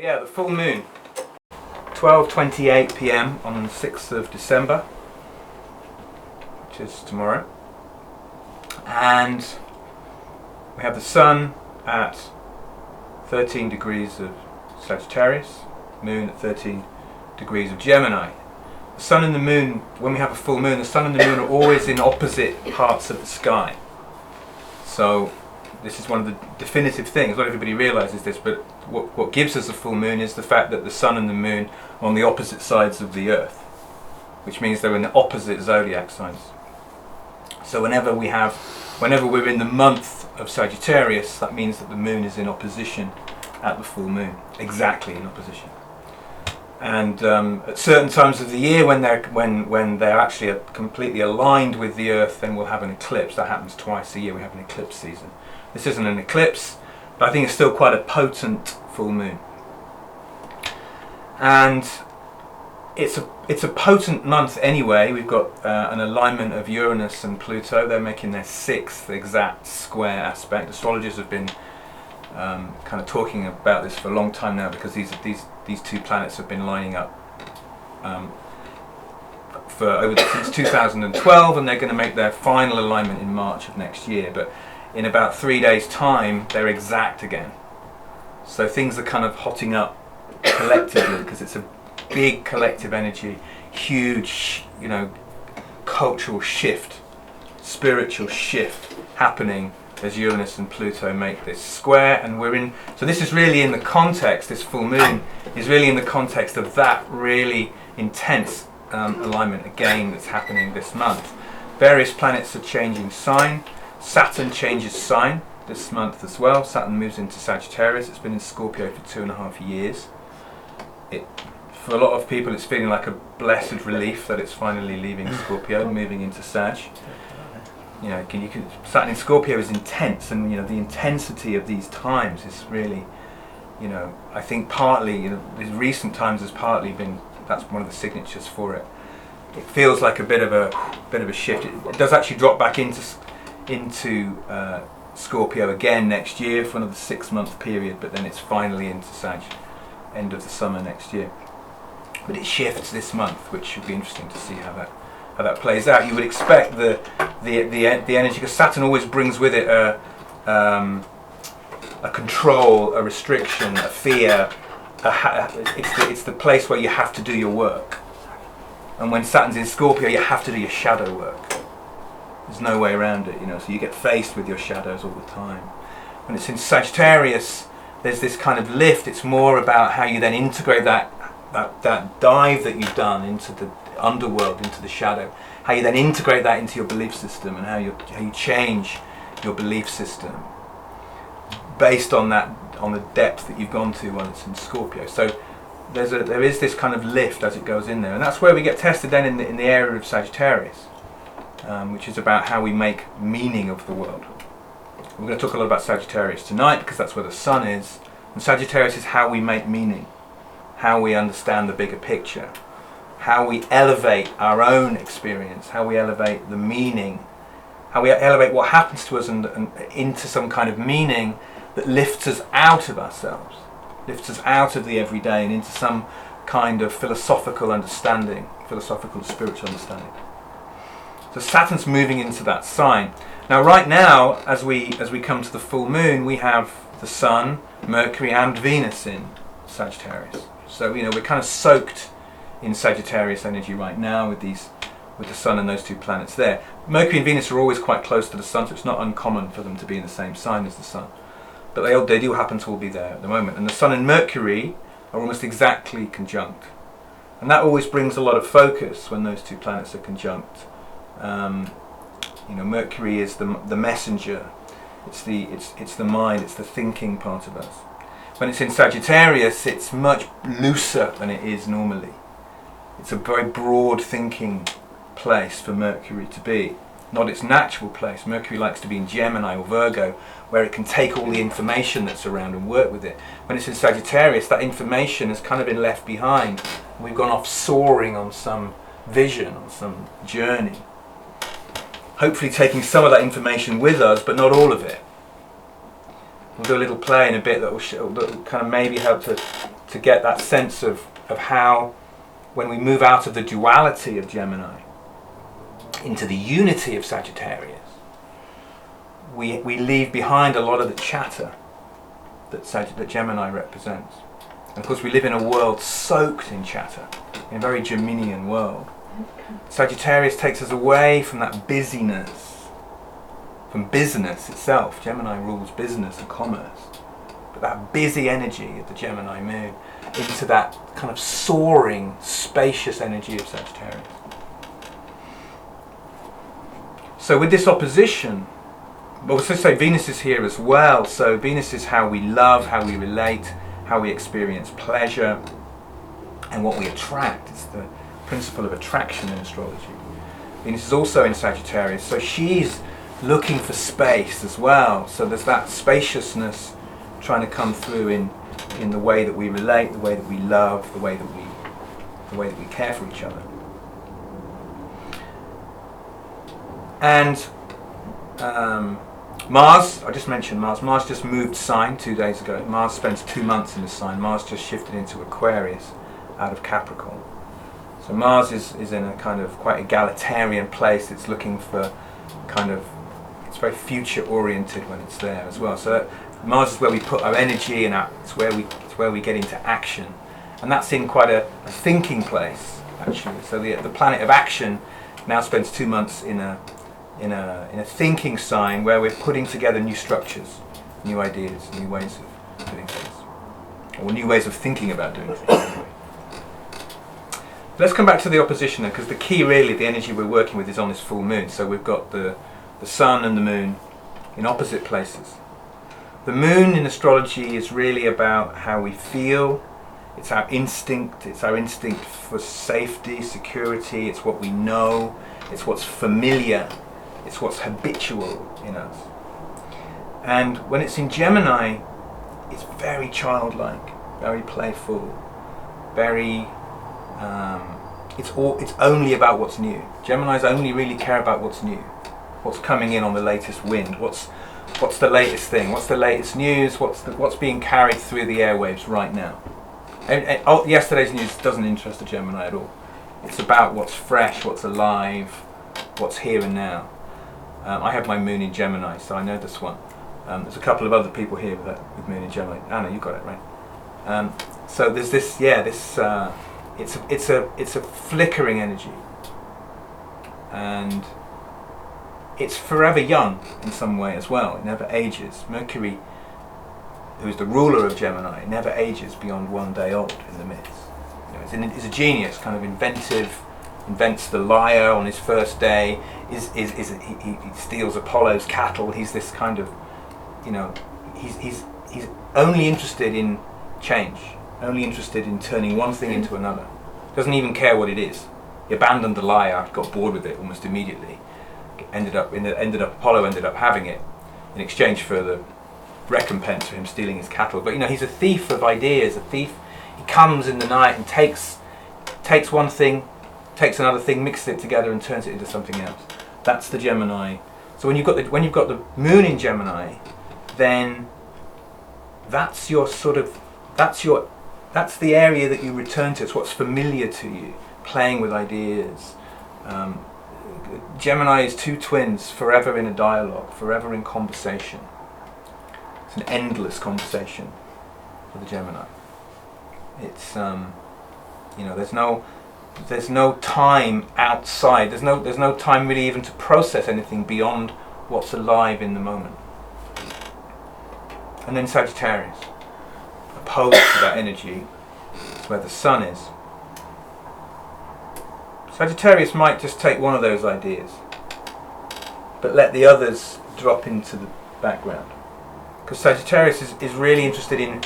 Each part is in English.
Yeah, the full moon, 12:28 p.m. on the 6th of December, which is tomorrow, and we have the sun at 13 degrees of Sagittarius, moon at 13 degrees of Gemini. The sun and the moon, when we have a full moon, the sun and the moon are always in opposite parts of the sky. So this is one of the definitive things. Not everybody realizes this, but what gives us a full moon is the fact that the sun and the moon are on the opposite sides of the earth, which means they're in the opposite zodiac signs. So whenever we're in the month of Sagittarius, that means that the moon is in opposition at the full moon, exactly in opposition. And at certain times of the year, when they're actually completely aligned with the Earth, then we'll have an eclipse. That happens twice a year. We have an eclipse season. This isn't an eclipse, but I think it's still quite a potent full moon. And it's a potent month anyway. We've got an alignment of Uranus and Pluto. They're making their 6th exact square aspect. Astrologers have been kind of talking about this for a long time now, because these two planets have been lining up since 2012, and they're going to make their final alignment in March of next year. But in about 3 days' time, they're exact again. So things are kind of hotting up collectively, because it's a big collective energy, huge, cultural shift, spiritual shift happening as Uranus and Pluto make this square. And so this is really in the context, this full moon is really in the context of that really intense alignment again that's happening this month. Various planets are changing sign. Saturn changes sign this month as well. Saturn moves into Sagittarius. It's been in Scorpio for 2.5 years. For a lot of people, it's feeling like a blessed relief that it's finally leaving Scorpio, moving into Sag. Saturn in Scorpio is intense, and the intensity of these times is really, I think partly, these recent times has partly been, that's one of the signatures for it. It feels like a bit of a shift. It does actually drop back into Scorpio again next year for another 6-month period, but then it's finally into Sag, end of the summer next year. But it shifts this month, which should be interesting to see how that plays out. You would expect the energy, because Saturn always brings with it a control, a restriction, a fear. It's the place where you have to do your work. And when Saturn's in Scorpio, you have to do your shadow work. There's no way around it, so you get faced with your shadows all the time. When it's in Sagittarius, there's this kind of lift. It's more about how you then integrate that dive that you've done into the underworld, into the shadow, how you then integrate that into your belief system, and how you change your belief system based on the depth that you've gone to when it's in Scorpio. So there is this kind of lift as it goes in there, and that's where we get tested then in the area of Sagittarius, which is about how we make meaning of the world. We're going to talk a lot about Sagittarius tonight, because that's where the sun is, and Sagittarius is how we make meaning, how we understand the bigger picture, how we elevate our own experience, how we elevate the meaning, how we elevate what happens to us and into some kind of meaning that lifts us out of ourselves, lifts us out of the everyday and into some kind of philosophical understanding, philosophical spiritual understanding. So Saturn's moving into that sign. Now right now, as we come to the full moon, we have the Sun, Mercury and Venus in Sagittarius. So we're kind of soaked in Sagittarius energy right now with the Sun and those two planets there. Mercury and Venus are always quite close to the Sun, so it's not uncommon for them to be in the same sign as the Sun. But they do happen to all be there at the moment. And the Sun and Mercury are almost exactly conjunct. And that always brings a lot of focus when those two planets are conjunct. Mercury is the messenger. It's the mind, it's the thinking part of us. When it's in Sagittarius, it's much looser than it is normally. It's a very broad thinking place for Mercury to be, not its natural place. Mercury likes to be in Gemini or Virgo, where it can take all the information that's around and work with it. When it's in Sagittarius, that information has kind of been left behind. We've gone off soaring on some vision, on some journey. Hopefully taking some of that information with us, but not all of it. We'll do a little play in a bit that will kind of maybe help to to get that sense of how, when we move out of the duality of Gemini into the unity of Sagittarius, we leave behind a lot of the chatter that Gemini represents. And of course we live in a world soaked in chatter, in a very Geminian world. Sagittarius takes us away from that busyness, from business itself. Gemini rules business and commerce. But that busy energy of the Gemini moon into that kind of soaring, spacious energy of Sagittarius. So with this opposition, well, let's say Venus is here as well. So Venus is how we love, how we relate, how we experience pleasure, and what we attract. It's the principle of attraction in astrology. Venus is also in Sagittarius, so she's looking for space as well. So there's that spaciousness trying to come through in the way that we relate, the way that we love, the way that we care for each other. And Mars, I just mentioned Mars. Mars just moved sign 2 days ago. Mars spends 2 months in the sign. Mars just shifted into Aquarius out of Capricorn. So Mars is in a kind of quite egalitarian place. It's looking for it's very future oriented when it's there as well. So Mars is where we put our energy, and it's where we get into action. And that's in quite a thinking place, actually. So the planet of action now spends 2 months in a thinking sign where we're putting together new structures, new ideas, new ways of doing things, or new ways of thinking about doing things. Let's come back to the opposition then, because the key, really, the energy we're working with is on this full moon. So we've got the sun and the moon in opposite places. The moon in astrology is really about how we feel. It's our instinct. It's our instinct for safety, security. It's what we know. It's what's familiar. It's what's habitual in us. And when it's in Gemini, it's very childlike, very playful, very it's only about what's new. Geminis only really care about what's new, what's coming in on the latest wind, what's the latest thing, what's the latest news, what's being carried through the airwaves right now. And yesterday's news doesn't interest a Gemini at all. It's about what's fresh, what's alive, what's here and now. I have my moon in Gemini, so I know this one. There's a couple of other people here with moon in Gemini. Anna, you got it right. So there's this, it's a flickering energy, and it's forever young in some way as well. It never ages. Mercury, who is the ruler of Gemini, never ages beyond 1 day old in the midst. He's a genius, kind of inventive. Invents the lyre on his first day. He steals Apollo's cattle. He's this kind of, he's only interested in change, only interested in turning one thing into another. Doesn't even care what it is. He abandoned the lyre, got bored with it almost immediately. Apollo ended up having it in exchange for the recompense for him stealing his cattle. But he's a thief of ideas. A thief. He comes in the night and takes one thing, takes another thing, mixes it together, and turns it into something else. That's the Gemini. So when you've got the moon in Gemini, then that's the area that you return to. It's what's familiar to you, playing with ideas. Gemini is two twins, forever in a dialogue, forever in conversation. It's an endless conversation for the Gemini. It's there's no time outside. There's no time really even to process anything beyond what's alive in the moment. And then Sagittarius, opposed to that energy, is where the sun is. Sagittarius might just take one of those ideas, but let the others drop into the background. Because Sagittarius is really interested in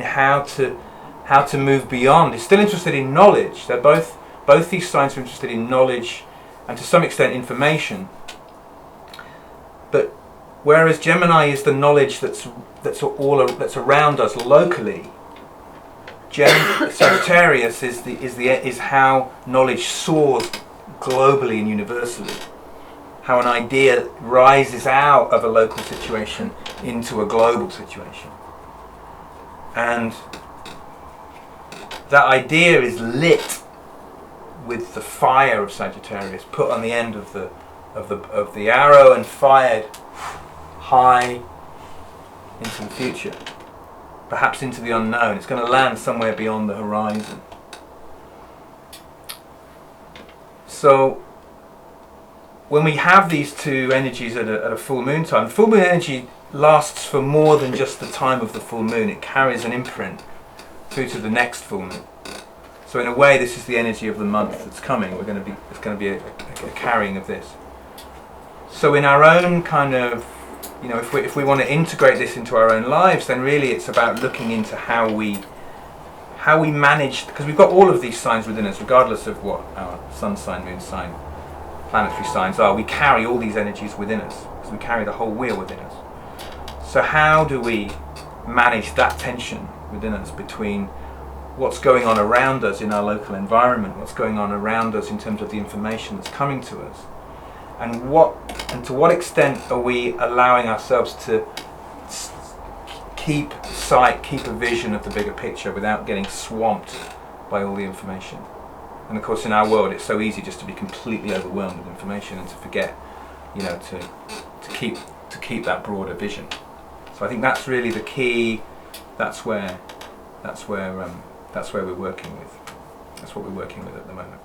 how to move beyond. He's still interested in knowledge. They're both these signs are interested in knowledge and to some extent information. But whereas Gemini is the knowledge that's around us locally, Sagittarius is how knowledge soars globally and universally. How an idea rises out of a local situation into a global situation. And that idea is lit with the fire of Sagittarius, put on the end of the arrow and fired high into the future, perhaps into the unknown. It's going to land somewhere beyond the horizon. So when we have these two energies at a full moon time, full moon energy lasts for more than just the time of the full moon. It carries an imprint through to the next full moon. So in a way, this is the energy of the month that's coming. It's going to be a carrying of this. So in our own kind of, if we want to integrate this into our own lives, then really it's about looking into how we manage, because we've got all of these signs within us, regardless of what our sun sign, moon sign, planetary signs are. We carry all these energies within us, because we carry the whole wheel within us. So how do we manage that tension within us between what's going on around us in our local environment, what's going on around us in terms of the information that's coming to us, and to what extent are we allowing ourselves to keep sight, keep a vision of the bigger picture without getting swamped by all the information. And of course in our world it's so easy just to be completely overwhelmed with information and to forget, to keep that broader vision. So I think that's really the key. That's where we're working with. That's what we're working with at the moment.